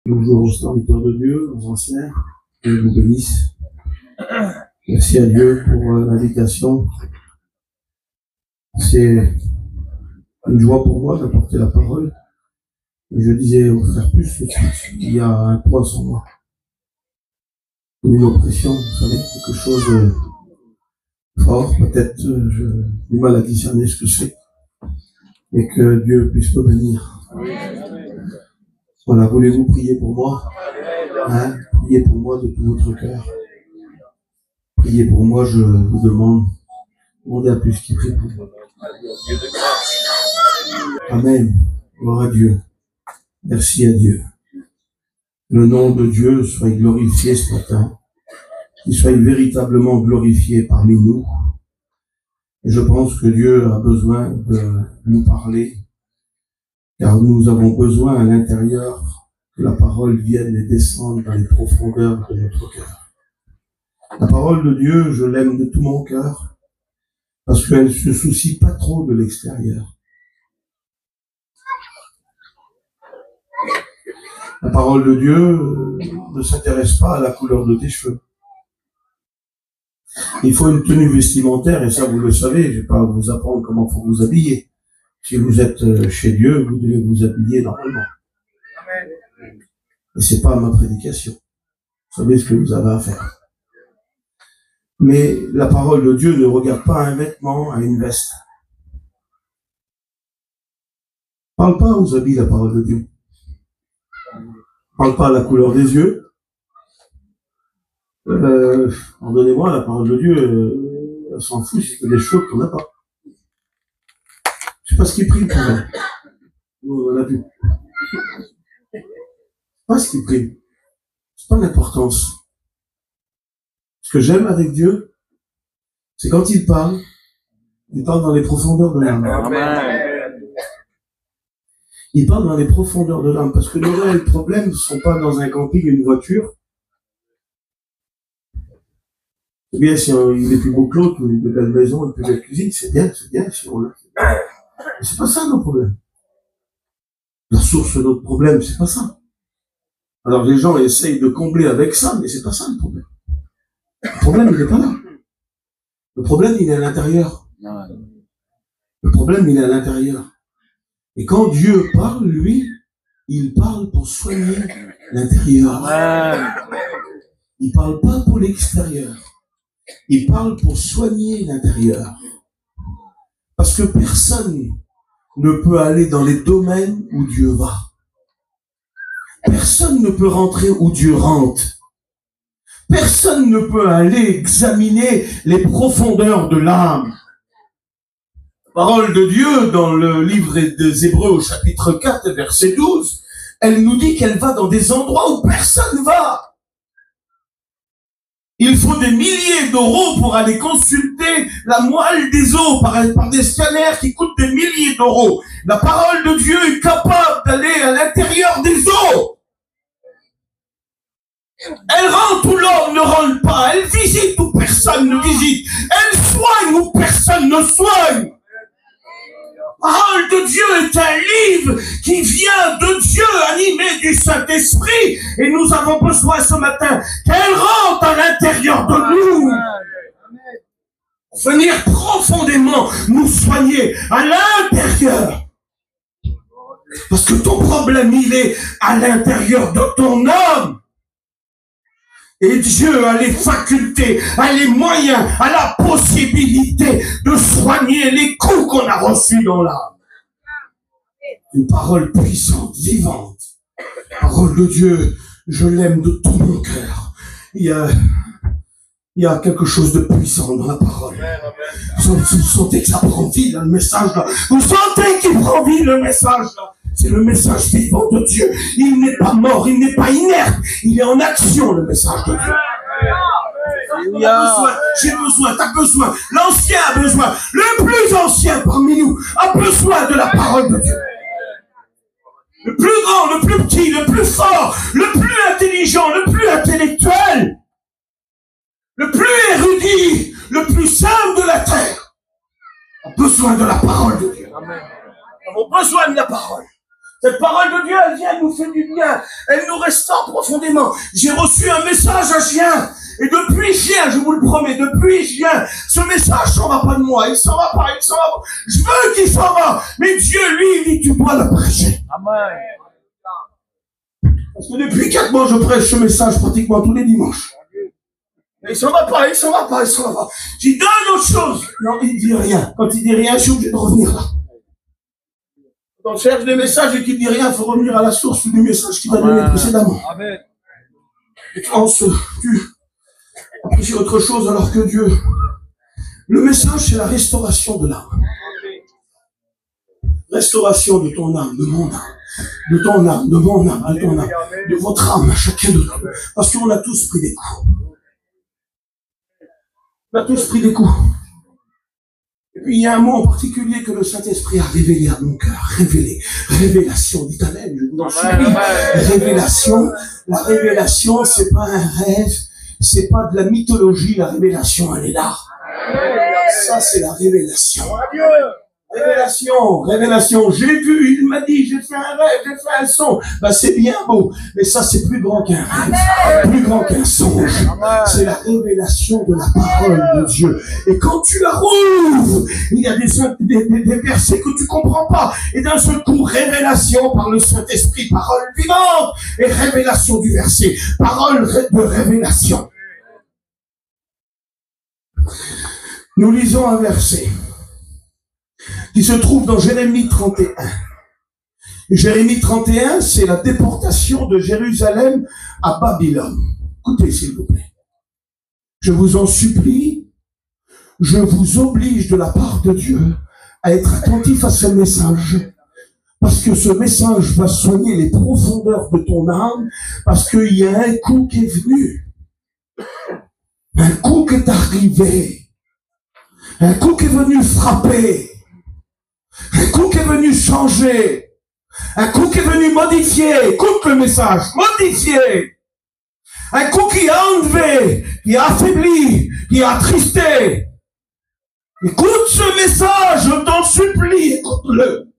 Bonjour aux serviteurs de Dieu, aux anciens, Dieu vous bénisse. Merci à Dieu pour l'invitation. C'est une joie pour moi d'apporter la parole. Et je disais au frère Plus, il y a un poids sur moi. Une oppression, vous savez, quelque chose de fort, peut-être j'ai du mal à discerner ce que c'est. Et que Dieu puisse me bénir. Voilà, voulez-vous prier pour moi? Hein? Priez pour moi de tout votre cœur. Priez pour moi, je vous demande. Demandez à plus qui prie pour moi. Amen. Gloire à Dieu. Merci à Dieu. Le nom de Dieu soit glorifié ce matin. Qu'il soit véritablement glorifié parmi nous. Et je pense que Dieu a besoin de nous parler. Car nous avons besoin à l'intérieur que la parole vienne et descende dans les profondeurs de notre cœur. La parole de Dieu, je l'aime de tout mon cœur, parce qu'elle se soucie pas trop de l'extérieur. La parole de Dieu ne s'intéresse pas à la couleur de tes cheveux. Il faut une tenue vestimentaire, et ça vous le savez, je vais pas vous apprendre comment faut vous habiller. Si vous êtes chez Dieu, vous devez vous habiller normalement. Et c'est pas ma prédication. Vous savez ce que vous avez à faire. Mais la parole de Dieu ne regarde pas un vêtement, à une veste. Parle pas aux habits, la parole de Dieu. Parle pas à la couleur des yeux. Pardonnez-moi, la parole de Dieu, elle s'en fout si c'est des cheveux qu'on n'a pas. Je sais pas ce qu'il prie pour elle. Nous, on a vu. Pas ce qu'il prie. C'est pas l'importance. Ce que j'aime avec Dieu, c'est quand il parle dans les profondeurs de l'âme. Il parle dans les profondeurs de l'âme, parce que les vrais problèmes ne sont pas dans un camping, une voiture. C'est bien si il est plus beau que l'autre, une belle maison, une plus belle cuisine, c'est bien si on l'a. Mais c'est pas ça nos problèmes. La source de notre problème, c'est pas ça. Alors les gens essayent de combler avec ça, mais c'est pas ça le problème. Le problème, il n'est pas là. Le problème, il est à l'intérieur. Le problème, il est à l'intérieur. Et quand Dieu parle, lui, il parle pour soigner l'intérieur. Il parle pas pour l'extérieur. Il parle pour soigner l'intérieur. Parce que personne ne peut aller dans les domaines où Dieu va. Personne ne peut rentrer où Dieu rentre. Personne ne peut aller examiner les profondeurs de l'âme. La parole de Dieu, dans le livre des Hébreux au chapitre 4, verset 12, elle nous dit qu'elle va dans des endroits où personne ne va. Il faut des milliers d'euros pour aller consulter la moelle des os par des scanners qui coûtent des milliers d'euros. La parole de Dieu est capable d'aller à l'intérieur des os. Elle rentre où l'homme ne rentre pas. Elle visite où personne ne visite. Elle soigne où personne ne soigne. La parole de Dieu est un livre qui vient de Dieu, animé du Saint-Esprit. Et nous avons besoin ce matin qu'elle rentre à l'intérieur de nous. Pour venir profondément nous soigner à l'intérieur. Parce que ton problème, il est à l'intérieur de ton âme. Et Dieu a les facultés, a les moyens, a la possibilité de soigner les coups qu'on a reçus dans l'âme. Une parole puissante, vivante. Parole de Dieu, je l'aime de tout mon cœur. Il y a quelque chose de puissant dans la parole. Vous sentez que ça prend vie, là, le message, là. Vous sentez qu'il prend vie, le message, là. C'est le message vivant de Dieu. Il n'est pas mort, il n'est pas inerte. Il est en action, le message de Dieu. J'ai besoin, t'as besoin. L'ancien a besoin. Le plus ancien parmi nous a besoin de la parole de Dieu. Le plus grand, le plus petit, le plus fort, le plus intelligent, le plus intellectuel, le plus érudit, le plus simple de la terre a besoin de la parole de Dieu. Nous avons besoin de la parole. Cette parole de Dieu, elle vient, elle nous fait du bien. Elle nous restaure profondément. J'ai reçu un message à Chien. Et depuis Chien, je vous le promets, depuis Chien, ce message s'en va pas de moi. Il s'en va pas, il s'en va pas. Je veux qu'il s'en va. Mais Dieu, lui, il dit, tu dois le prêcher. Amen. Parce que depuis 4 mois, je prêche ce message pratiquement tous les dimanches. Et il s'en va pas, il s'en va pas, il s'en va pas. J'y donne autre chose. Non, il dit rien. Quand il dit rien, je suis obligé de revenir là. Quand on cherche des messages et qu'il dit rien, il faut revenir à la source du message qu'il a donné précédemment. Amen. Et quand tu apprécies autre chose alors que Dieu. Le message, c'est la restauration de l'âme. Restauration de ton âme, de mon âme, de ton âme, de mon âme, de ton âme, de votre âme, à chacun de nous. Parce qu'on a tous pris des coups. On a tous pris des coups. Et puis il y a un mot en particulier que le Saint-Esprit a révélé à mon cœur. Révélé. Révélation. Dites amen, je vous en supplie. Révélation. La révélation, c'est pas un rêve. C'est pas de la mythologie. La révélation, elle est là. Ça, c'est la révélation. Révélation, révélation. J'ai vu, il m'a dit, j'ai fait un rêve, j'ai fait un son. Ben, c'est bien beau, mais ça, c'est plus grand qu'un rêve, plus grand qu'un songe. C'est la révélation de la parole de Dieu. Et quand tu la rouvres, il y a des versets que tu comprends pas. Et d'un seul coup, révélation par le Saint-Esprit, parole vivante, et révélation du verset, parole de révélation. Nous lisons un verset qui se trouve dans Jérémie 31. Jérémie 31, c'est la déportation de Jérusalem à Babylone. Écoutez, s'il vous plaît. Je vous en supplie, je vous oblige de la part de Dieu à être attentif à ce message, parce que ce message va soigner les profondeurs de ton âme, parce qu'il y a un coup qui est venu, un coup qui est arrivé, un coup qui est venu frapper, un coup qui est venu changer, un coup qui est venu modifier, écoute le message, modifier, un coup qui a enlevé, qui a affaibli, qui a attristé. Écoute ce message, je t'en supplie, écoute-le.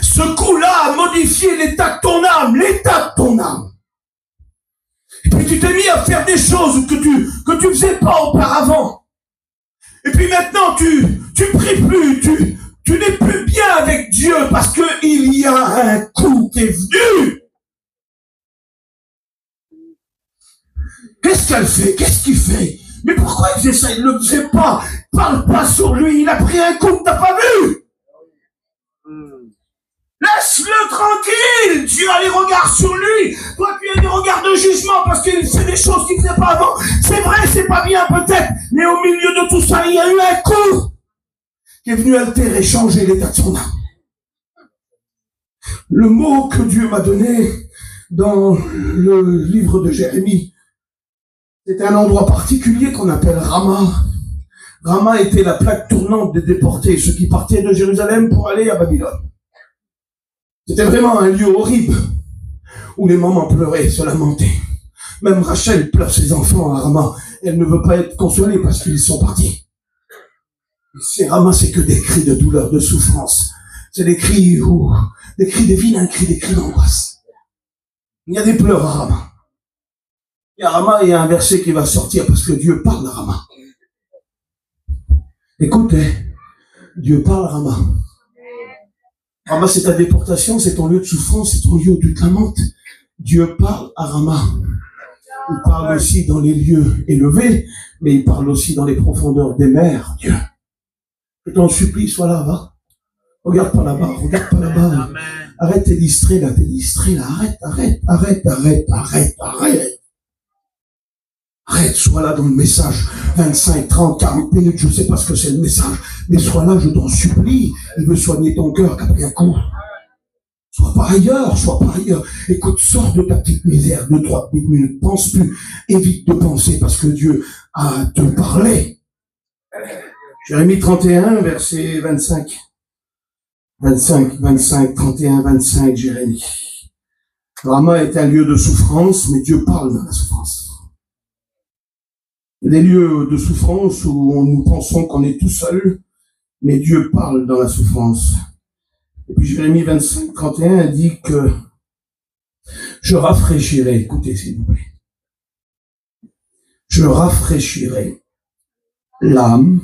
Ce coup-là a modifié l'état de ton âme, l'état de ton âme. Et puis tu t'es mis à faire des choses que tu faisais pas auparavant. Et puis maintenant, tu pries plus, tu n'es plus bien avec Dieu parce que il y a un coup qui est venu. Qu'est-ce qu'elle fait? Qu'est-ce qu'il fait? Mais pourquoi il faisait ça? Il ne le faisait pas. Parle pas sur lui, il a pris un coup que t'as pas vu. Laisse-le tranquille. Dieu a les regards sur lui. Toi, tu as des regards de jugement parce qu'il fait des choses qu'il ne faisait pas avant. C'est vrai, c'est pas bien peut-être. Mais au milieu de tout ça, il y a eu un coup qui est venu altérer, changer l'état de son âme. Le mot que Dieu m'a donné dans le livre de Jérémie, c'est un endroit particulier qu'on appelle Rama. Rama était la plaque tournante des déportés, ceux qui partaient de Jérusalem pour aller à Babylone. C'était vraiment un lieu horrible où les mamans pleuraient, se lamentaient. Même Rachel pleure ses enfants à Rama. Elle ne veut pas être consolée parce qu'ils sont partis. C'est Rama, c'est que des cris de douleur, de souffrance. C'est des cris des vilains cris, des cris d'angoisse. Il y a des pleurs à Rama. Et à Rama, il y a un verset qui va sortir parce que Dieu parle à Rama. Écoutez, Dieu parle à Rama. Rama, c'est ta déportation, c'est ton lieu de souffrance, c'est ton lieu où tu te lamentes. Dieu parle à Rama. Il parle aussi dans les lieux élevés, mais il parle aussi dans les profondeurs des mers, Dieu. Je t'en supplie, sois là, va. Regarde pas là-bas, regarde pas là-bas. Arrête, t'es distrait là, arrête. Arrête, sois là dans le message. 25, 30, 40 minutes, je sais pas ce que c'est le message. Mais sois là, je t'en supplie. Il veut soigner ton cœur qu'après un coup. Sois pas ailleurs. Écoute, sors de ta petite misère, 2, 3 petites minutes. Pense plus. Évite de penser parce que Dieu a te parlé. Jérémie 31, verset 25. 25, 31, 25, Jérémie. Rama est un lieu de souffrance, mais Dieu parle dans la souffrance. Des lieux de souffrance où nous pensons qu'on est tout seul, mais Dieu parle dans la souffrance. Et puis Jérémie 25, 31 dit que je rafraîchirai, écoutez s'il vous plaît, je rafraîchirai l'âme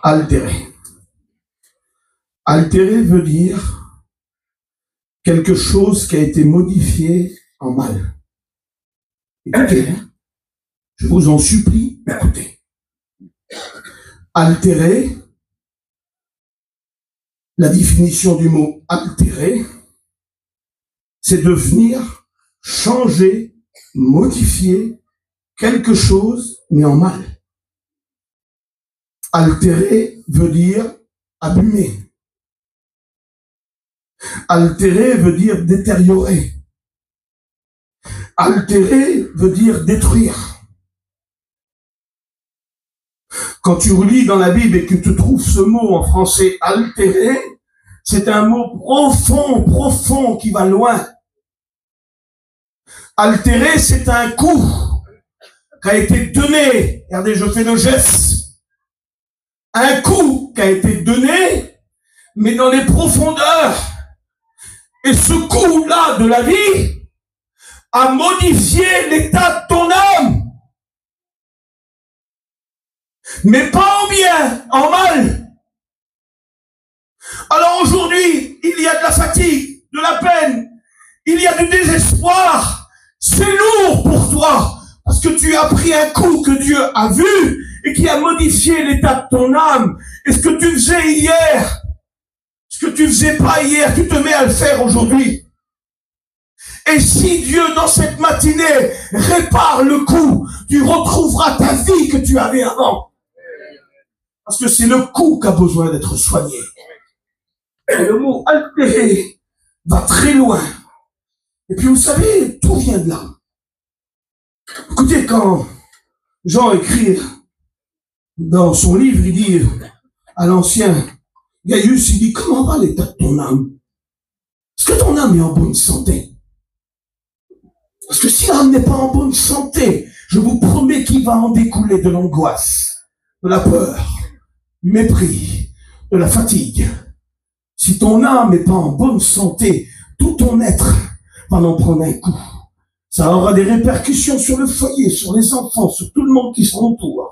altérée. Altéré veut dire quelque chose qui a été modifié en mal. Écoutez, je vous en supplie, écoutez. Altéré, la définition du mot altérer, c'est devenir, changer, modifier quelque chose, mais en mal. Altérer veut dire abîmer. Altérer veut dire détériorer. Altérer veut dire détruire. Quand tu relis dans la Bible et que tu trouves ce mot en français altérer, c'est un mot profond, profond qui va loin. Altérer, c'est un coup qui a été donné. Regardez, je fais le geste. Un coup qui a été donné, mais dans les profondeurs. Et ce coup-là de la vie a modifié l'état de ton âme. Mais pas en bien, en mal. Alors aujourd'hui, il y a de la fatigue, de la peine, il y a du désespoir. C'est lourd pour toi, parce que tu as pris un coup que Dieu a vu et qui a modifié l'état de ton âme. Et ce que tu faisais hier, ce que tu faisais pas hier, tu te mets à le faire aujourd'hui. Et si Dieu, dans cette matinée, répare le coup, tu retrouveras ta vie que tu avais avant. Parce que c'est le coup qui a besoin d'être soigné. Et le mot altéré va très loin. Et puis vous savez, tout vient de là. Écoutez, quand Jean écrit dans son livre, il dit à l'ancien Gaius, il dit, comment va l'état de ton âme? Est-ce que ton âme est en bonne santé? Parce que si l'âme n'est pas en bonne santé, je vous promets qu'il va en découler de l'angoisse, de la peur, du mépris, de la fatigue. Si ton âme n'est pas en bonne santé, tout ton être va en prendre un coup. Ça aura des répercussions sur le foyer, sur les enfants, sur tout le monde qui sont autour.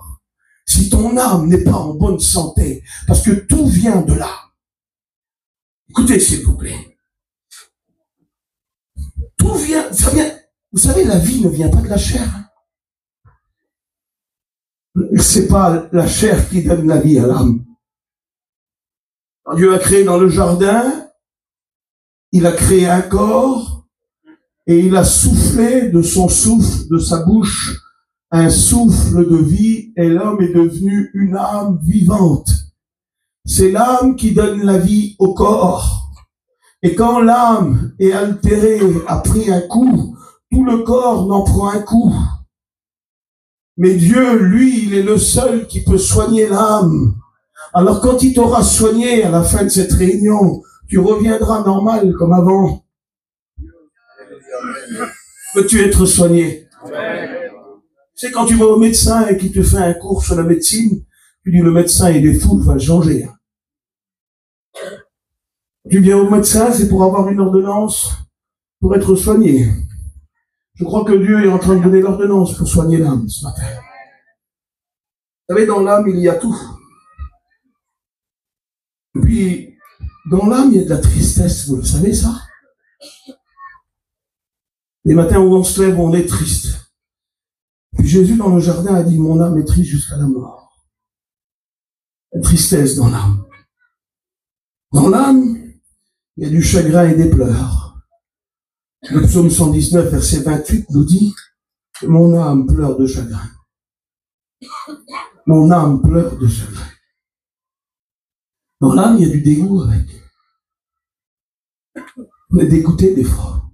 Si ton âme n'est pas en bonne santé, parce que tout vient de là. Écoutez, s'il vous plaît. Tout vient, ça vient. Vous savez, la vie ne vient pas de la chair. C'est pas la chair qui donne la vie à l'âme. Dieu a créé dans le jardin, il a créé un corps, et il a soufflé de son souffle, de sa bouche, un souffle de vie, et l'homme est devenu une âme vivante. C'est l'âme qui donne la vie au corps. Et quand l'âme est altérée, a pris un coup, tout le corps n'en prend un coup. Mais Dieu, lui, il est le seul qui peut soigner l'âme. Alors quand il t'aura soigné à la fin de cette réunion, tu reviendras normal comme avant. Peux-tu être soigné? C'est quand tu vas au médecin et qu'il te fait un cours sur la médecine, tu dis le médecin il est fou, il va le changer. Tu viens au médecin, c'est pour avoir une ordonnance, pour être soigné. Je crois que Dieu est en train de donner l'ordonnance pour soigner l'âme ce matin. Vous savez, dans l'âme, il y a tout. Et puis, dans l'âme, il y a de la tristesse, vous le savez ça? Les matins où on se lève, on est triste. Puis Jésus, dans le jardin, a dit, mon âme est triste jusqu'à la mort. La tristesse dans l'âme. Dans l'âme, il y a du chagrin et des pleurs. Le psaume 119, verset 28, nous dit que mon âme pleure de chagrin. Mon âme pleure de chagrin. Dans l'âme, il y a du dégoût avec. On est dégoûté des fois.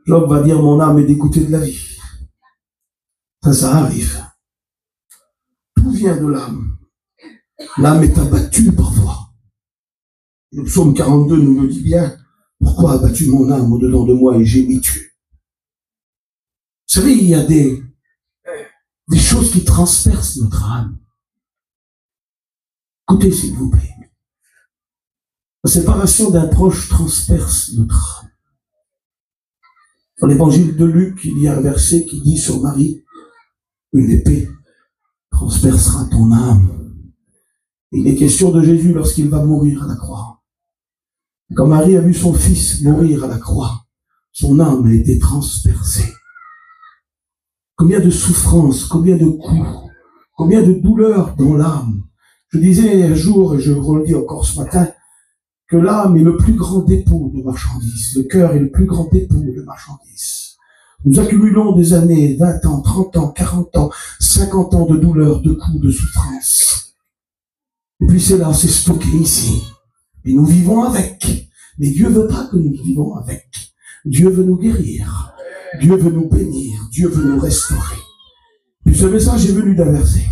Job va dire, mon âme est dégoûtée de la vie. Ça arrive. Tout vient de l'âme. L'âme est abattue parfois. Le psaume 42 nous le dit bien. Pourquoi as-tu mon âme au-dedans de moi et gémis-tu? Vous savez, il y a des choses qui transpercent notre âme. Écoutez, s'il vous plaît. La séparation d'un proche transperce notre âme. Dans l'évangile de Luc, il y a un verset qui dit sur Marie, une épée transpercera ton âme. Il est question de Jésus lorsqu'il va mourir à la croix. Quand Marie a vu son fils mourir à la croix, son âme a été transpercée. Combien de souffrances, combien de coups, combien de douleurs dans l'âme. Je disais un jour, et je le redis encore ce matin, que l'âme est le plus grand dépôt de marchandises. Le cœur est le plus grand dépôt de marchandises. Nous accumulons des années, 20 ans, 30 ans, 40 ans, 50 ans de douleurs, de coups, de souffrances. Et puis c'est là, c'est stocké ici. Et nous vivons avec. Mais Dieu veut pas que nous vivons avec. Dieu veut nous guérir. Dieu veut nous bénir. Dieu veut nous restaurer. Puis ce message est venu d'un verset.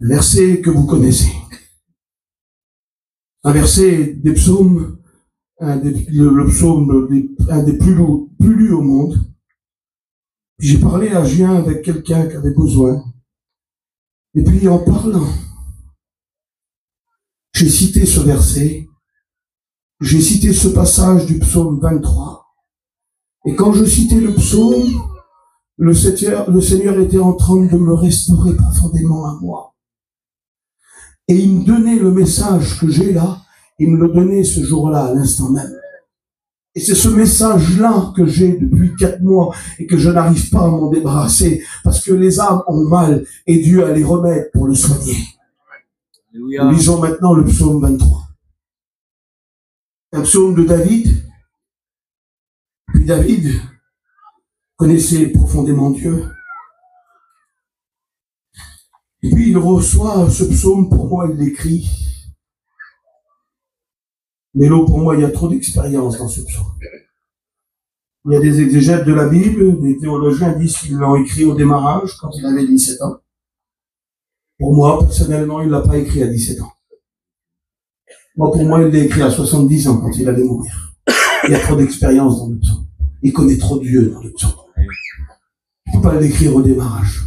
Un verset que vous connaissez. Un verset des psaumes, le psaume un des plus lus au monde. J'ai parlé à juin avec quelqu'un qui avait besoin. Et puis en parlant, j'ai cité ce verset, j'ai cité ce passage du psaume 23. Et quand je citais le psaume, le Seigneur était en train de me restaurer profondément à moi. Et il me donnait le message que j'ai là, il me le donnait ce jour-là, à l'instant même. Et c'est ce message-là que j'ai depuis 4 mois et que je n'arrive pas à m'en débarrasser parce que les âmes ont mal et Dieu a les remèdes pour le soigner. Alléluia. Nous lisons maintenant le psaume 23. Un psaume de David. Puis David connaissait profondément Dieu. Et puis il reçoit ce psaume, pour moi il l'écrit. Mais là, pour moi, il y a trop d'expérience dans ce psaume. Il y a des exégètes de la Bible, des théologiens disent qu'ils l'ont écrit au démarrage, quand il avait 17 ans. Pour moi, personnellement, il ne l'a pas écrit à 17 ans. Moi, pour moi, il l'a écrit à 70 ans, quand il allait mourir. Il y a trop d'expérience dans le psaume. Il connaît trop Dieu dans le psaume. Il ne faut pas l'écrire au démarrage.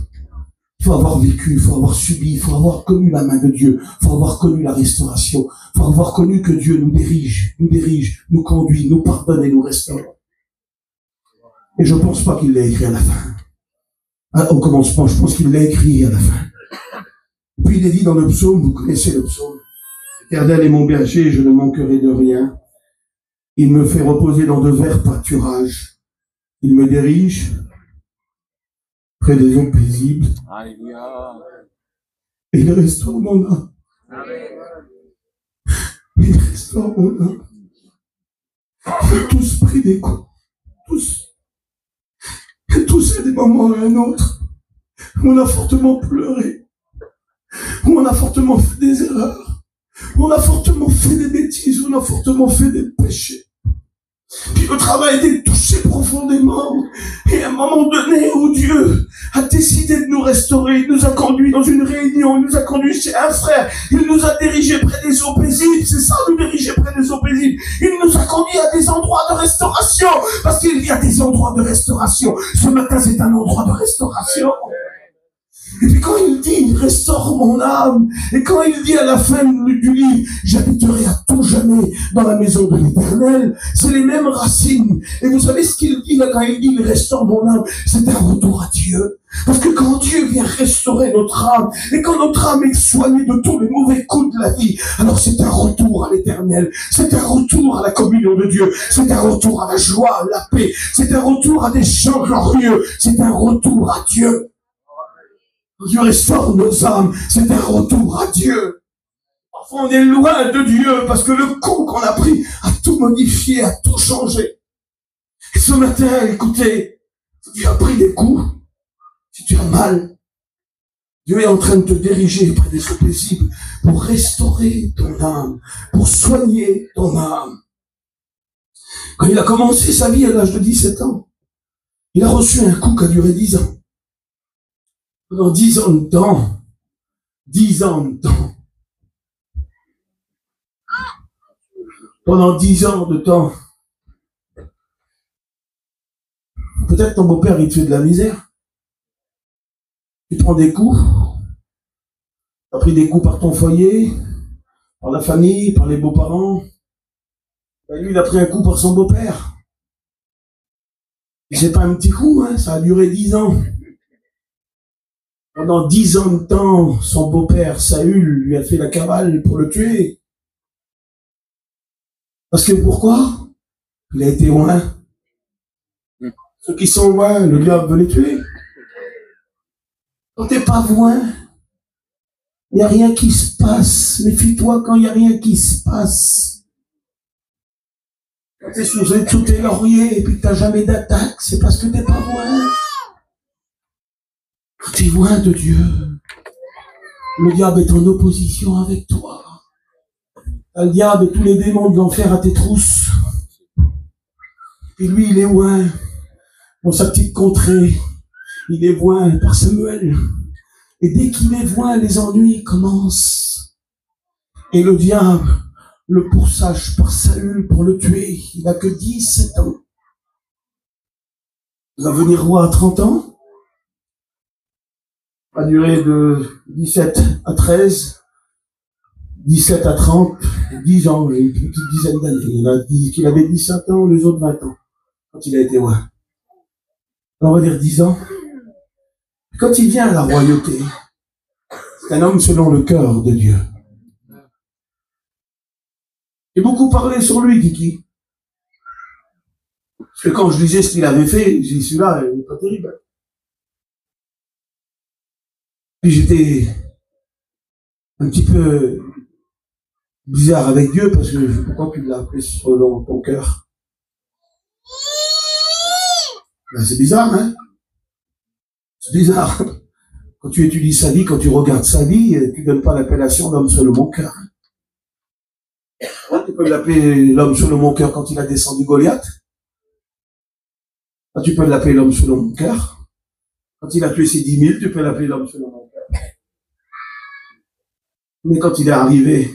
Il faut avoir vécu, il faut avoir subi, il faut avoir connu la main de Dieu, il faut avoir connu la restauration, il faut avoir connu que Dieu nous dirige, nous conduit, nous pardonne et nous restaure. Et je ne pense pas qu'il l'a écrit à la fin. Au commencement, je pense qu'il l'a écrit à la fin. Puis il est dit dans le psaume, vous connaissez le psaume, l'Éternel est mon berger, je ne manquerai de rien. Il me fait reposer dans de verts pâturages. Il me dirige près des eaux paisibles. Alléluia. Et il restaure mon âme. Il restaure mon âme. On a tous pris des coups. Tous. Et tous à des moments et à un autre. Où on a fortement pleuré. Où on a fortement fait des erreurs. Où on a fortement fait des bêtises. Où on a fortement fait des péchés. Puis le travail a été touché profondément. Et à un moment donné où Dieu a décidé de nous restaurer, il nous a conduits dans une réunion, il nous a conduits chez un frère, il nous a dirigés près des eaux paisibles, c'est ça, nous diriger près des eaux paisibles. Il nous a conduits à des endroits de restauration, parce qu'il y a des endroits de restauration. Ce matin, c'est un endroit de restauration. Et puis quand il dit, il restaure mon âme, et quand il dit à la fin du livre, j'habiterai à tout jamais dans la maison de l'Éternel, c'est les mêmes racines. Et vous savez ce qu'il dit là quand il dit, il restaure mon âme, c'est un retour à Dieu. Parce que quand Dieu vient restaurer notre âme, et quand notre âme est soignée de tous les mauvais coups de la vie, alors c'est un retour à l'Éternel, c'est un retour à la communion de Dieu, c'est un retour à la joie, à la paix, c'est un retour à des chants glorieux, c'est un retour à Dieu. Dieu restaure nos âmes, c'est un retour à Dieu. Parfois on est loin de Dieu parce que le coup qu'on a pris a tout modifié, a tout changé. Et ce matin, écoutez, si tu as pris des coups, si tu as mal, Dieu est en train de te diriger près des eaux paisibles pour restaurer ton âme, pour soigner ton âme. Quand il a commencé sa vie à l'âge de 17 ans, il a reçu un coup qui a duré 10 ans. Pendant 10 ans de temps, 10 ans de temps. Pendant 10 ans de temps. Peut-être ton beau-père, il te fait de la misère. Tu prends des coups. Tu as pris des coups par ton foyer, par la famille, par les beaux-parents. Ben, lui, il a pris un coup par son beau-père. C'est pas un petit coup, hein, ça a duré 10 ans. Pendant 10 ans de temps, son beau-père, Saül, lui a fait la cavale pour le tuer. Parce que pourquoi? Il a été loin. Ceux qui sont loin, le diable veut les tuer. Quand t'es pas loin, il n'y a rien qui se passe. Méfie-toi quand il n'y a rien qui se passe. Quand t'es sous tes lauriers et puis que t'as jamais d'attaque, c'est parce que t'es pas loin. Quand t'es loin de Dieu, le diable est en opposition avec toi. Le diable et tous les démons de l'enfer à tes trousses. Et lui, il est loin, dans sa petite contrée. Il est loin par Samuel. Et dès qu'il est loin, les ennuis commencent. Et le diable le poursache par Saül pour le tuer. Il n'a que 17 ans. Il va venir roi à 30 ans. A duré de 17 à 13, 17 à 30, 10 ans, une petite dizaine d'années. Il a dit qu'il avait 17 ans, les autres 20 ans, quand il a été roi. On va dire 10 ans. Quand il vient à la royauté, c'est un homme selon le cœur de Dieu. J'ai beaucoup parlé sur lui, Kiki. Parce que quand je lisais ce qu'il avait fait, j'ai dit, celui-là, il n'est pas terrible. Puis j'étais un petit peu bizarre avec Dieu, parce que pourquoi tu l'as appelé selon ton cœur? Ben, c'est bizarre, hein? C'est bizarre. Quand tu étudies sa vie, quand tu regardes sa vie, tu ne donnes pas l'appellation d'homme selon mon cœur. Tu peux l'appeler l'homme selon mon cœur quand il a descendu Goliath. Tu peux l'appeler l'homme selon mon cœur. Quand il a tué ses 10 000, tu peux l'appeler l'homme selon mon cœur. Mais quand il est arrivé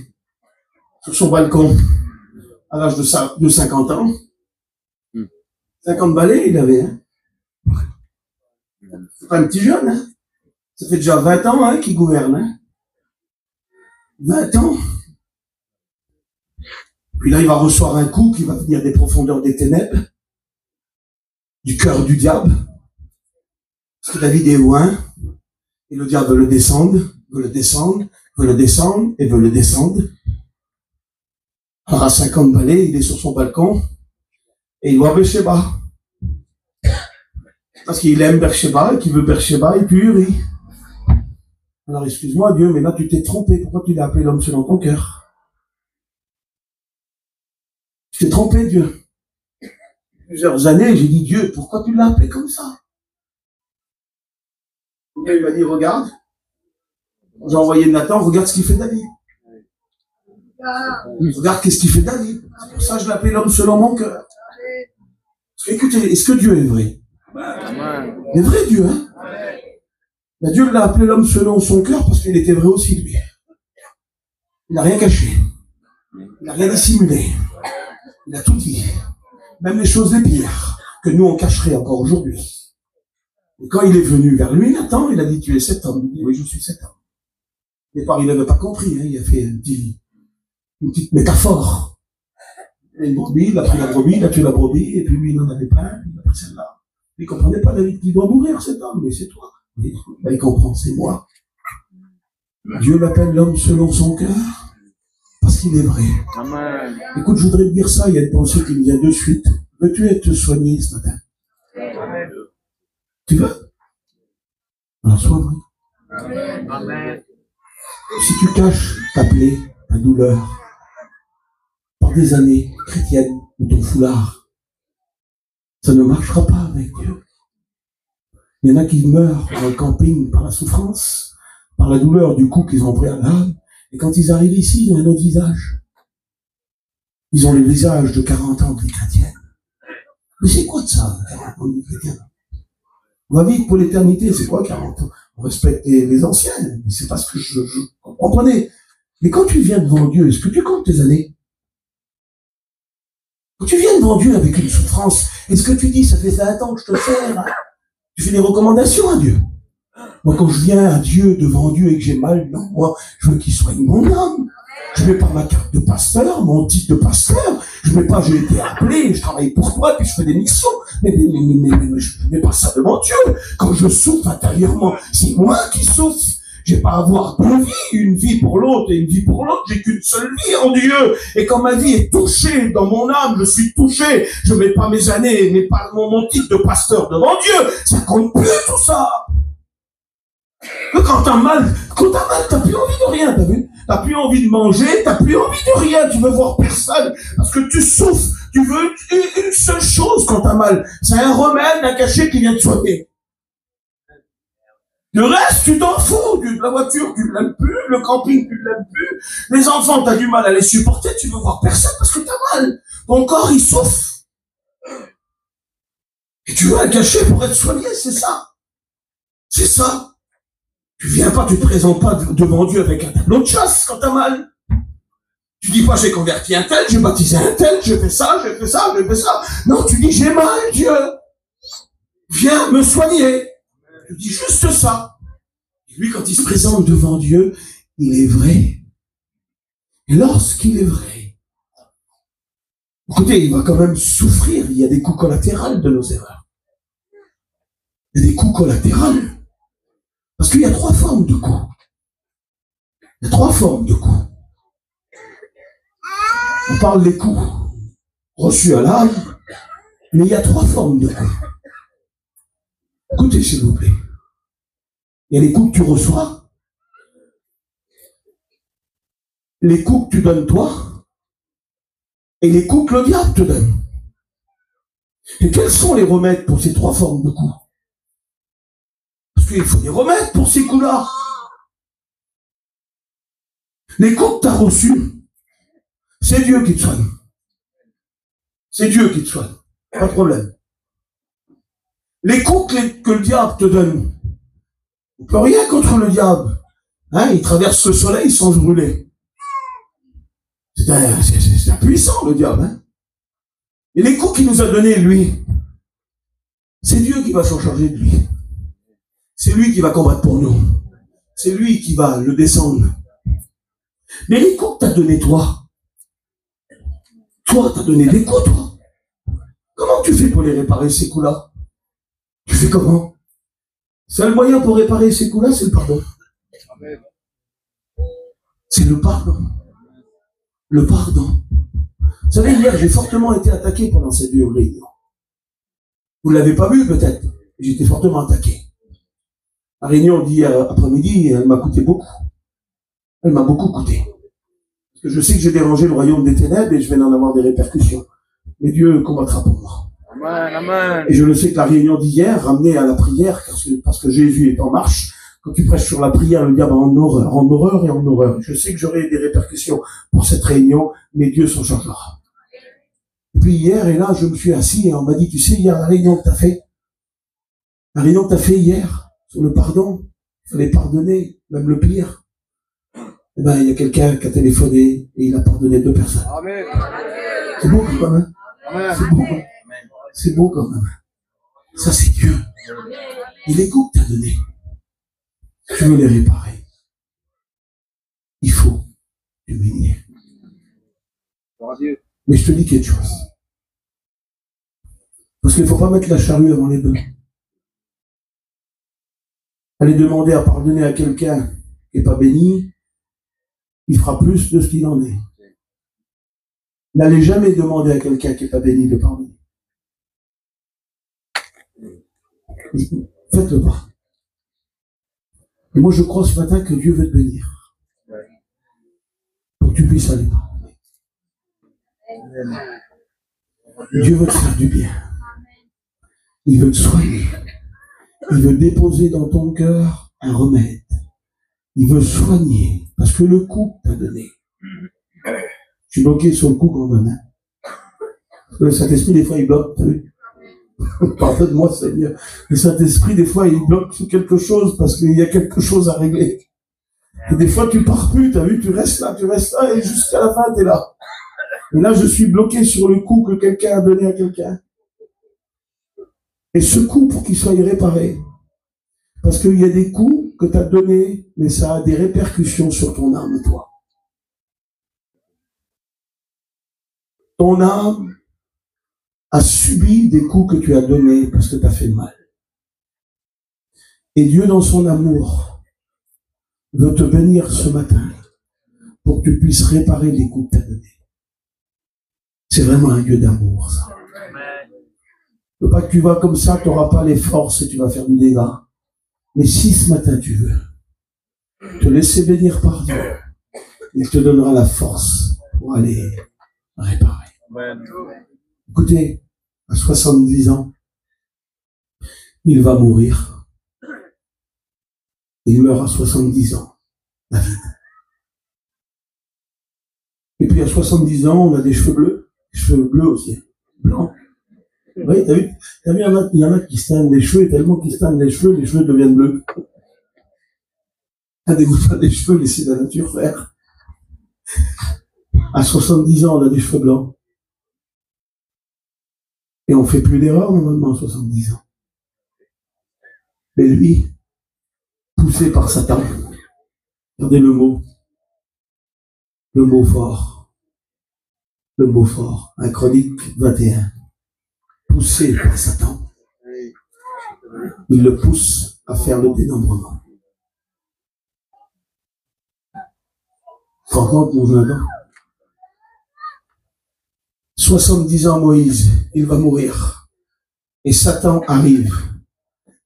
sur son balcon, à l'âge de 50 ans, 50 balais, il avait, hein. C'est pas un petit jeune, hein. Ça fait déjà 20 ans, hein, qu'il gouverne, hein. 20 ans. Puis là, il va recevoir un coup qui va venir des profondeurs des ténèbres, du cœur du diable. Parce que David est loin, et le diable veut le descendre, veut le descendre, veut le descendre, et veut le descendre. Alors à 50 balais, il est sur son balcon, et il voit Beersheba. Parce qu'il aime Beersheba, et qu'il veut Beersheba, et puis Uri. Alors excuse-moi Dieu, mais là tu t'es trompé, pourquoi tu l'as appelé l'homme selon ton cœur? Tu t'es trompé Dieu. Plusieurs années, j'ai dit Dieu, pourquoi tu l'as appelé comme ça? Il m'a dit, regarde, j'ai envoyé Nathan, regarde ce qu'il fait David. Regarde qu'est-ce qu'il fait David. C'est pour ça que je l'appelle l'homme selon mon cœur. Écoutez, est-ce que Dieu est vrai? Il est vrai Dieu, hein? Mais Dieu l'a appelé l'homme selon son cœur parce qu'il était vrai aussi lui. Il n'a rien caché. Il n'a rien dissimulé. Il a tout dit. Même les choses les pires que nous on cacherait encore aujourd'hui. Et quand il est venu vers lui, Nathan, il a dit, tu es cet homme. Il dit, oui, je suis cet homme. Au départ, il n'avait pas compris, hein. Il a fait une petite métaphore. Une brebis, il a pris la brebis, il a tué la brebis, et puis lui, il n'en avait pas, il a pris celle-là. Il ne comprenait pas, David, qu'il doit mourir, cet homme, mais c'est toi. Mais là, il comprend, c'est moi. Dieu l'appelle l'homme selon son cœur, parce qu'il est vrai. Amen. Écoute, je voudrais te dire ça, il y a une pensée qui me vient de suite. Veux-tu être soigné ce matin? Amen. Tu veux? Alors sois vrai. Amen. Si tu caches ta plaie, ta douleur, par des années chrétiennes ou ton foulard, ça ne marchera pas avec Dieu. Il y en a qui meurent dans le camping par la souffrance, par la douleur du coup qu'ils ont pris à l'âme, et quand ils arrivent ici, ils ont un autre visage. Ils ont le visage de 40 ans de vie chrétienne. Mais c'est quoi de ça, 40 ans de vie chrétienne? On va vivre pour l'éternité, c'est quoi 40 ans? On respecte les anciens, mais c'est parce que je comprenez. Mais quand tu viens devant Dieu, est-ce que tu comptes tes années? Quand tu viens devant Dieu avec une souffrance, est-ce que tu dis, ça fait 20 ans que je te sers, hein? Tu fais des recommandations à Dieu? Moi, quand je viens à Dieu, devant Dieu, et que j'ai mal, non, moi, je veux qu'il soigne mon âme. Je mets pas ma carte de pasteur, mon titre de pasteur. Je mets pas, j'ai été appelé, je travaille pour toi, puis je fais des missions. Mais je mets pas ça devant Dieu. Quand je souffre intérieurement, c'est moi qui souffre. J'ai pas à avoir deux vies, une vie pour l'autre et une vie pour l'autre. J'ai qu'une seule vie en Dieu. Et quand ma vie est touchée dans mon âme, je suis touché. Je mets pas mes années, mais pas mon titre de pasteur devant Dieu. Ça compte plus tout ça. Quand t'as mal, t'as plus envie de rien, t'as vu? T'as plus envie de manger, t'as plus envie de rien, tu veux voir personne, parce que tu souffres, tu veux une seule chose quand t'as mal. C'est un remède, un cachet qui vient te soigner. Le reste, tu t'en fous. La voiture, tu ne l'aimes plus, le camping, tu ne l'aimes plus, les enfants, t'as du mal à les supporter, tu veux voir personne parce que t'as mal. Ton corps, il souffre. Et tu veux un cachet pour être soigné, c'est ça. C'est ça. Tu viens pas, tu te présentes pas devant Dieu avec un tableau de chasse quand t'as mal. Tu dis pas, j'ai converti un tel, j'ai baptisé un tel, j'ai fait ça, j'ai fait ça, j'ai fait ça. Non, tu dis, j'ai mal, Dieu. Viens me soigner. Tu dis juste ça. Et lui, quand il se présente devant Dieu, il est vrai. Et lorsqu'il est vrai, écoutez, il va quand même souffrir. Il y a des coups collatéraux de nos erreurs. Il y a des coups collatéraux. Parce qu'il y a trois formes de coups. Il y a trois formes de coups. On parle des coups reçus à l'âme, mais il y a trois formes de coups. Écoutez, s'il vous plaît. Il y a les coups que tu reçois, les coups que tu donnes toi, et les coups que le diable te donne. Et quels sont les remèdes pour ces trois formes de coups? Parce qu'il faut des remèdes pour ces coups-là. Les coups que tu as reçus, c'est Dieu qui te soigne. C'est Dieu qui te soigne. Pas de problème. Les coups que le diable te donne, on ne peut rien contre le diable. Hein, il traverse le soleil sans se brûler. C'est impuissant, le diable. Hein. Et les coups qu'il nous a donnés, lui, c'est Dieu qui va s'en charger de lui. C'est lui qui va combattre pour nous. C'est lui qui va le descendre. Mais les coups que t'as donné toi, t'as donné des coups, toi. Comment tu fais pour les réparer, ces coups-là? Tu fais comment? C'est le moyen pour réparer ces coups-là, c'est le pardon. C'est le pardon. Le pardon. Vous savez, hier, j'ai fortement été attaqué pendant ces deux réunions. Vous ne l'avez pas vu, peut-être. J'étais fortement attaqué. La réunion d'hier après-midi, elle m'a coûté beaucoup. Elle m'a beaucoup coûté. Parce que je sais que j'ai dérangé le royaume des ténèbres et je vais en avoir des répercussions. Mais Dieu combattra pour moi. Amen, amen. Et je le sais que la réunion d'hier, ramenée à la prière, parce que Jésus est en marche, quand tu prêches sur la prière, le diable en horreur et en horreur. Je sais que j'aurai des répercussions pour cette réunion, mais Dieu s'en chargera. Et puis hier, et là, je me suis assis et on m'a dit, tu sais, hier, la réunion que tu as fait hier, sur le pardon, il fallait pardonner, même le pire. Eh ben, il y a quelqu'un qui a téléphoné et il a pardonné 2 personnes. Amen. C'est beau quand même. C'est beau. C'est beau quand même. Ça, c'est Dieu. Et les coups que tu as donnés, tu veux les réparer. Il faut les bénir. Mais je te dis quelque chose. Parce qu'il ne faut pas mettre la charrue avant les bœufs. Aller demander à pardonner à quelqu'un qui n'est pas béni, il fera plus de ce qu'il en est. N'allez jamais demander à quelqu'un qui n'est pas béni de pardonner. Faites-le pas. Et moi, je crois ce matin que Dieu veut te bénir. Pour que tu puisses aller pardonner. Dieu veut te faire du bien. Il veut te soigner. Il veut déposer dans ton cœur un remède. Il veut soigner. Parce que le coup que tu as donné. Je suis bloqué sur le coup qu'on donne. Le Saint-Esprit, des fois, il bloque. Tu as vu? Pardonne-moi, Seigneur. Le Saint-Esprit, des fois, il bloque sur quelque chose parce qu'il y a quelque chose à régler. Et des fois, tu pars plus. Tu as vu? Tu restes là, et jusqu'à la fin, tu es là. Et là, je suis bloqué sur le coup que quelqu'un a donné à quelqu'un. Et ce coup, pour qu'il soit réparé. Parce qu'il y a des coups que tu as donnés, mais ça a des répercussions sur ton âme, toi. Ton âme a subi des coups que tu as donnés parce que tu as fait mal. Et Dieu, dans son amour, veut te bénir ce matin pour que tu puisses réparer les coups que tu as donnés. C'est vraiment un Dieu d'amour, ça. Ne veux pas que tu vas comme ça, tu n'auras pas les forces et tu vas faire du dégât. Mais si ce matin tu veux te laisser bénir par Dieu, il te donnera la force pour aller réparer. Écoutez, à 70 ans, il va mourir. Il meurt à 70 ans, David. Et puis à 70 ans, on a des cheveux bleus aussi, blancs. Oui, t'as vu, il y en a qui se teignent les cheveux, et tellement qu'ils se teignent les cheveux deviennent bleus. Regardez-vous pas les cheveux, laissez la nature faire. À 70 ans, on a des cheveux blancs. Et on fait plus d'erreurs, normalement, à 70 ans. Mais lui, poussé par Satan, regardez le mot fort, un Chronique 21. Poussé par Satan, il le pousse à faire le dénombrement. Franchement, mon Jonathan, 70 ans Moïse, il va mourir. Et Satan arrive.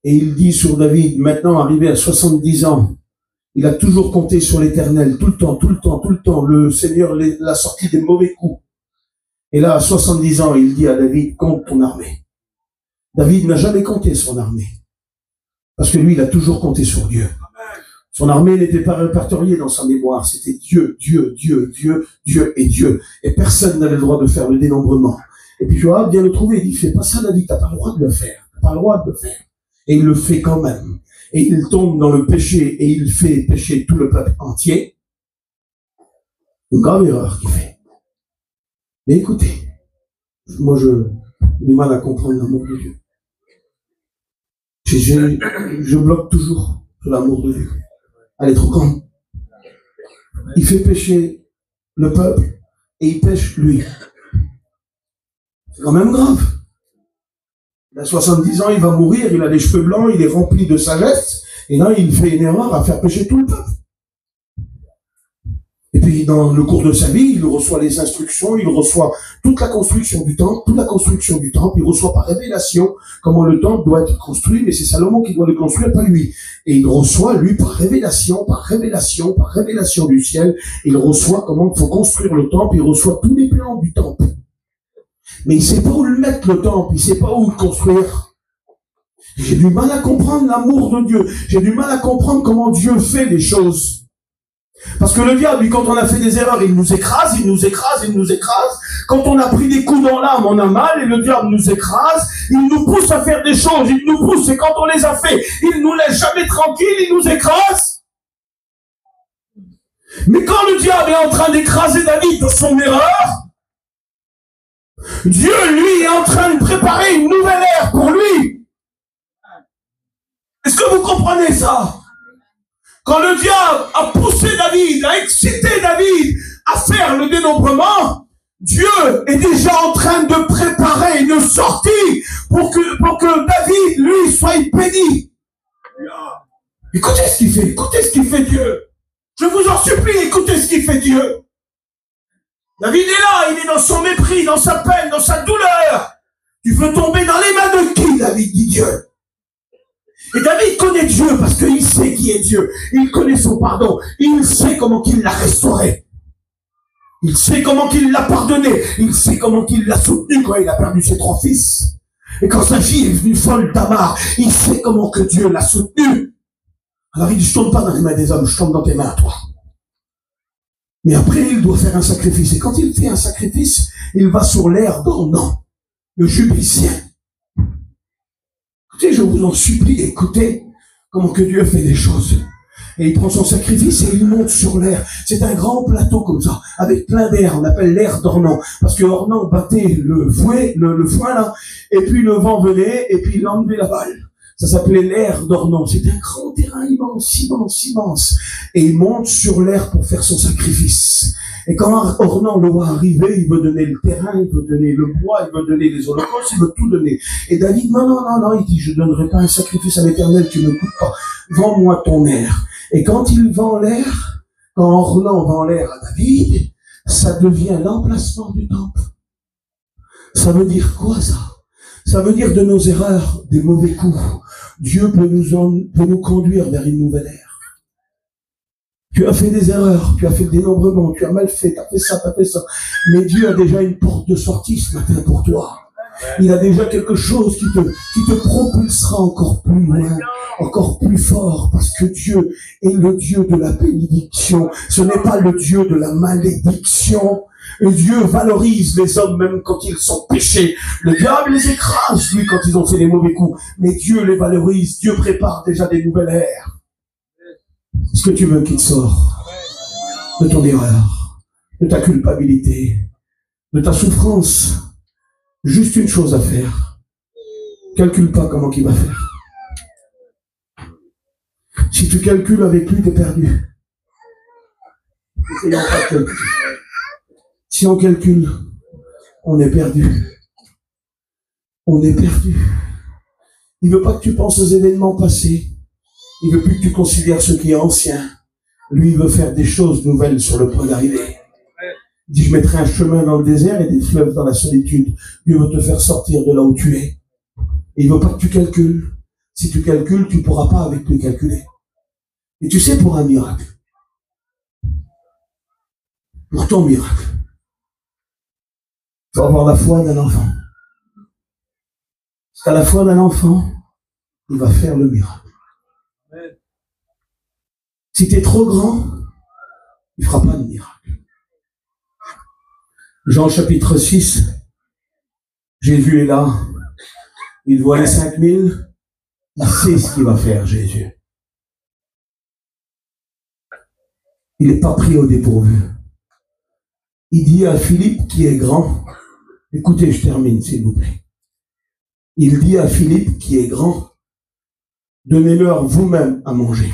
Et il dit sur David, maintenant arrivé à 70 ans, il a toujours compté sur l'Éternel, tout le temps. Le Seigneur l'a sorti des mauvais coups. Et là, à 70 ans, il dit à David, compte ton armée. David n'a jamais compté son armée. Parce que lui, il a toujours compté sur Dieu. Son armée n'était pas répertoriée dans sa mémoire. C'était Dieu. Et personne n'avait le droit de faire le dénombrement. Et puis Joab vient le trouver. Il dit, fais pas ça, David, t'as pas le droit de le faire. Et il le fait quand même. Et il tombe dans le péché et il fait pécher tout le peuple entier. Une grave erreur qu'il fait. Mais écoutez, moi j'ai du mal à comprendre l'amour de Dieu. Je bloque toujours sur l'amour de Dieu. Elle est trop grande. Il fait pécher le peuple et il pêche lui. C'est quand même grave. Il a 70 ans, il va mourir, il a les cheveux blancs, il est rempli de sagesse, et là il fait une erreur à faire pécher tout le peuple. Et puis dans le cours de sa vie, il reçoit les instructions, il reçoit toute la construction du temple, il reçoit par révélation comment le temple doit être construit, mais c'est Salomon qui doit le construire, pas lui. Et il reçoit, lui, par révélation du ciel, il reçoit comment il faut construire le temple, il reçoit tous les plans du temple. Mais il sait pas où le mettre le temple, il sait pas où le construire. J'ai du mal à comprendre l'amour de Dieu, j'ai du mal à comprendre comment Dieu fait les choses. Parce que le diable, lui, quand on a fait des erreurs, il nous écrase. Quand on a pris des coups dans l'âme, on a mal, et le diable nous écrase. Il nous pousse à faire des choses, et quand on les a fait, il nous laisse jamais tranquilles, il nous écrase. Mais quand le diable est en train d'écraser David de son erreur, Dieu, lui, est en train de préparer une nouvelle ère pour lui. Est-ce que vous comprenez ça? Quand le diable a poussé David, a excité David à faire le dénombrement, Dieu est déjà en train de préparer une sortie pour que David, lui, soit béni. Écoutez ce qu'il fait Dieu. Je vous en supplie, écoutez ce qu'il fait Dieu. David est là, il est dans son mépris, dans sa peine, dans sa douleur. Tu veux tomber dans les mains de qui, David, dit Dieu? Et David connaît Dieu parce qu'il sait qui est Dieu. Il connaît son pardon. Il sait comment qu'il l'a restauré. Il sait comment qu'il l'a pardonné. Il sait comment qu'il l'a soutenu quand il a perdu ses 3 fils. Et quand sa fille est venue folle Tamar, il sait comment que Dieu l'a soutenu. Alors il dit, je tombe pas dans les mains des hommes, je tombe dans tes mains à toi. Mais après, il doit faire un sacrifice. Et quand il fait un sacrifice, il va sur l'air d'Ornan, le Jubicien. Écoutez, je vous en supplie, écoutez comment que Dieu fait des choses. Et il prend son sacrifice et il monte sur l'air. C'est un grand plateau comme ça, avec plein d'air. On appelle l'air d'Ornan. Parce que Ornan battait le foin là, et puis le vent venait, et puis il enlevait la balle. Ça s'appelait l'air d'Ornan. C'était un grand terrain immense, immense, immense. Et il monte sur l'air pour faire son sacrifice. Et quand Ornan le voit arriver, il veut donner le terrain, il veut donner le bois, il veut donner les holocaustes, il veut tout donner. Et David, non, il dit, je donnerai pas un sacrifice à l'Éternel, tu ne coûtes pas. Vends-moi ton air. Et quand il vend l'air, quand Ornan vend l'air à David, ça devient l'emplacement du temple. Ça veut dire quoi ça? Ça veut dire de nos erreurs, des mauvais coups. Dieu peut nous conduire vers une nouvelle ère. Tu as fait des erreurs, tu as fait des dénombrements, tu as mal fait, tu as fait ça, tu as fait ça. Mais Dieu a déjà une porte de sortie ce matin pour toi. Il a déjà quelque chose qui te propulsera encore plus loin, encore plus fort, parce que Dieu est le Dieu de la bénédiction. Ce n'est pas le Dieu de la malédiction. Et Dieu valorise les hommes même quand ils sont péchés. Le diable les écrase, lui, quand ils ont fait des mauvais coups. Mais Dieu les valorise. Dieu prépare déjà des nouvelles ères. Est-ce que tu veux qu'il sorte de ton erreur, de ta culpabilité, de ta souffrance? Juste une chose à faire. Calcule pas comment il va faire. Si tu calcules avec lui, tu es perdu. Essayons pas de calculer. Si on calcule, on est perdu. On est perdu. Il veut pas que tu penses aux événements passés. Il veut plus que tu considères ce qui est ancien. Lui, il veut faire des choses nouvelles sur le point d'arriver. Il dit, je mettrai un chemin dans le désert et des fleuves dans la solitude. Dieu veut te faire sortir de là où tu es. Et il veut pas que tu calcules. Si tu calcules, tu pourras pas avec lui calculer. Et tu sais, pour un miracle, pour ton miracle, il faut avoir la foi d'un enfant. Si tu as la foi d'un enfant, il va faire le miracle. Si tu es trop grand, il ne fera pas de miracle. Jean chapitre 6, Jésus est là, il voit les 5000, il sait ce qu'il va faire, Jésus. Il n'est pas pris au dépourvu. Il dit à Philippe qui est grand, écoutez, je termine s'il vous plaît. Il dit à Philippe qui est grand, donnez-leur vous-même à manger.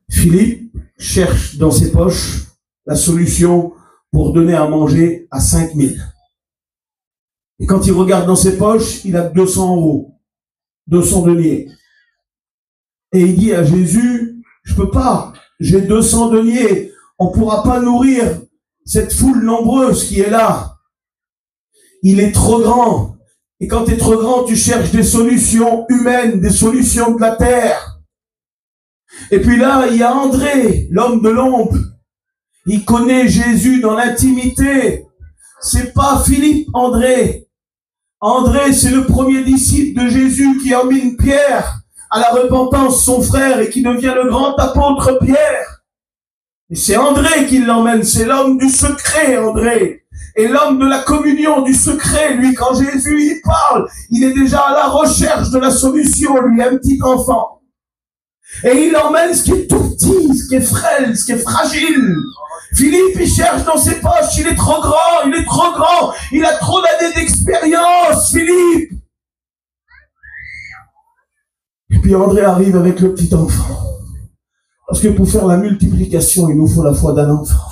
Philippe cherche dans ses poches la solution pour donner à manger à 5000. Et quand il regarde dans ses poches, il a 200 euros, 200 deniers. Et il dit à Jésus, je peux pas, j'ai 200 deniers, on pourra pas nourrir cette foule nombreuse qui est là. Il est trop grand. Et quand tu es trop grand, tu cherches des solutions humaines, des solutions de la terre. Et puis là, il y a André, l'homme de l'ombre. Il connaît Jésus dans l'intimité. C'est pas Philippe, André. André, c'est le premier disciple de Jésus qui a mis une pierre à la repentance, son frère, et qui devient le grand apôtre Pierre. Et c'est André qui l'emmène, c'est l'homme du secret, André. Et l'homme de la communion, du secret, lui, quand Jésus y parle, il est déjà à la recherche de la solution, lui, un petit enfant. Et il emmène ce qui est tout petit, ce qui est frêle, ce qui est fragile. Philippe, il cherche dans ses poches, il est trop grand, il a trop d'années d'expérience, Philippe. Et puis André arrive avec le petit enfant. Parce que pour faire la multiplication, il nous faut la foi d'un enfant.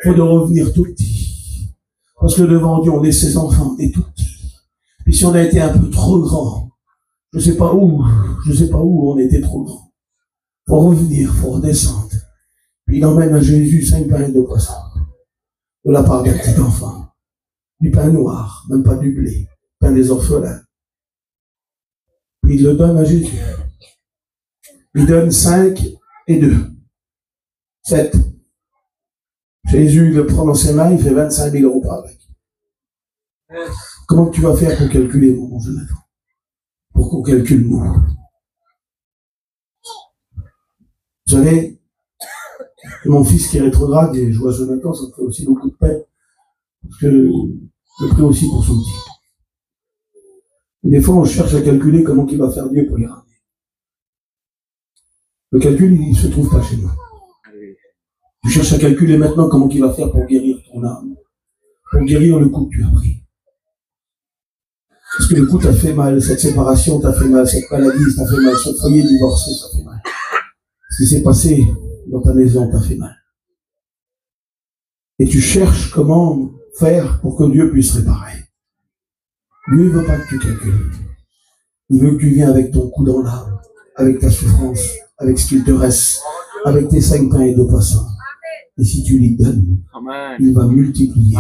Il faut de revenir tout petit. Parce que devant Dieu, on est ses enfants, et tout petit. Puis si on a été un peu trop grand, je sais pas où on était trop grand. Faut revenir, faut redescendre. Puis il emmène à Jésus 5 pains de poisson. De la part d'un petit enfant. Du pain noir, même pas du blé. Pain des orphelins. Puis il le donne à Jésus. Il donne 5 et 2. 7. Jésus le prend dans ses mains, il fait 25 000 euros par avec. Comment tu vas faire pour calculer, mon Jonathan? Pour qu'on calcule nous. Vous savez, mon fils qui est rétrograde, et je vois Jonathan, ça me fait aussi beaucoup de peine. Parce que je prie aussi pour son petit. Et des fois, on cherche à calculer comment il va faire Dieu pour les ramener. Le calcul, il ne se trouve pas chez nous. Tu cherches à calculer maintenant comment il va faire pour guérir ton âme, pour guérir le coup que tu as pris. Parce que le coup t'a fait mal, cette séparation t'a fait mal, cette maladie t'a fait mal, ce foyer divorcé t'a fait mal. Ce qui s'est passé dans ta maison t'a fait mal. Et tu cherches comment faire pour que Dieu puisse réparer. Dieu ne veut pas que tu calcules. Il veut que tu viennes avec ton coup dans l'âme, avec ta souffrance, avec ce qu'il te reste, avec tes 5 pains et 2 poissons. Et si tu lui donnes, il va multiplier,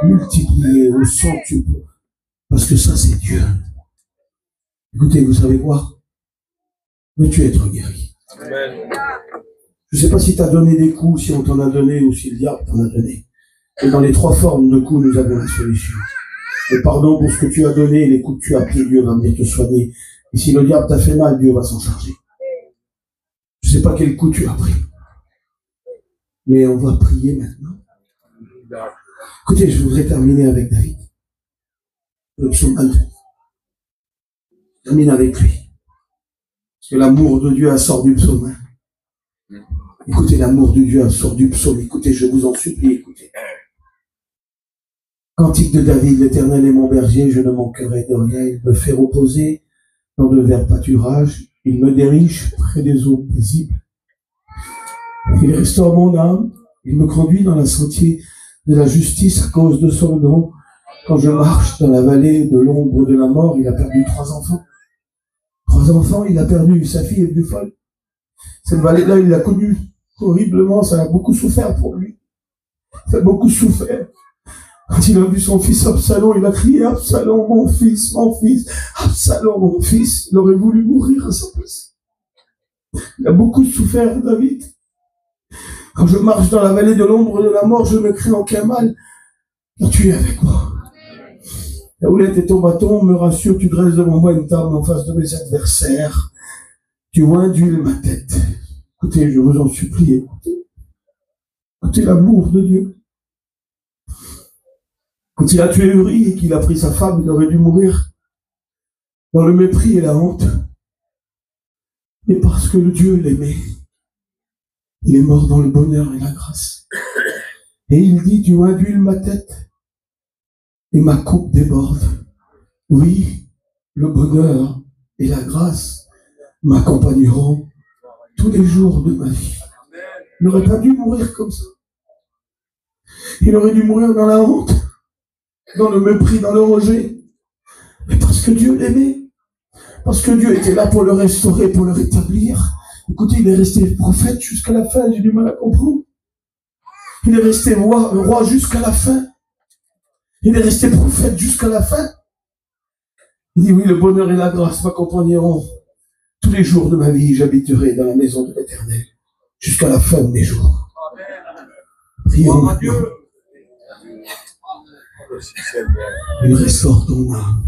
multiplier au centuple. Parce que ça, c'est Dieu. Écoutez, vous savez quoi? Veux-tu être guéri? Amen. Je ne sais pas si tu as donné des coups, si on t'en a donné ou si le diable t'en a donné. Et dans les 3 formes de coups, nous avons la solution. Et pardon pour ce que tu as donné, les coups que tu as pris, Dieu va venir te soigner. Et si le diable t'a fait mal, Dieu va s'en charger. Je ne sais pas quel coup tu as pris. Mais on va prier maintenant. Écoutez, je voudrais terminer avec David. Le psaume 1. Termine avec lui. Parce que l'amour de Dieu sort du psaume 1. Écoutez, l'amour de Dieu sort du psaume. Écoutez, je vous en supplie, écoutez. Cantique de David, l'Éternel est mon berger, je ne manquerai de rien. Il me fait reposer dans de verts pâturages. Il me dirige près des eaux paisibles. Il restaure mon âme. Il me conduit dans la sentier de la justice à cause de son nom. Quand je marche dans la vallée de l'ombre de la mort, il a perdu 3 enfants. 3 enfants, il a perdu. Sa fille est plus folle. Cette vallée-là, il l'a connue horriblement. Ça a beaucoup souffert pour lui. Ça a beaucoup souffert. Quand il a vu son fils Absalom, il a crié « Absalom, mon fils, Absalom, mon fils ». Il aurait voulu mourir à sa place. Il a beaucoup souffert, David. Quand je marche dans la vallée de l'ombre de la mort, je ne crains aucun mal, car tu es avec moi. La houlette et ton bâton me rassurent, tu dresses devant moi une table en face de mes adversaires. Tu oins d'huile ma tête. Écoutez, je vous en supplie, écoutez l'amour de Dieu. Quand il a tué Uri et qu'il a pris sa femme, il aurait dû mourir dans le mépris et la honte. Et parce que Dieu l'aimait, il est mort dans le bonheur et la grâce. Et il dit, tu oins d'huile ma tête et ma coupe déborde. Oui, le bonheur et la grâce m'accompagneront tous les jours de ma vie. Il n'aurait pas dû mourir comme ça. Il aurait dû mourir dans la honte, dans le mépris, dans le rejet. Mais parce que Dieu l'aimait, parce que Dieu était là pour le restaurer, pour le rétablir. Écoutez, il est resté prophète jusqu'à la fin, j'ai du mal à comprendre. Il est resté roi jusqu'à la fin. Il est resté prophète jusqu'à la fin. Il dit, oui, le bonheur et la grâce m'accompagneront tous les jours de ma vie. J'habiterai dans la maison de l'Éternel jusqu'à la fin de mes jours. Prions maintenant. Il restaure ton âme.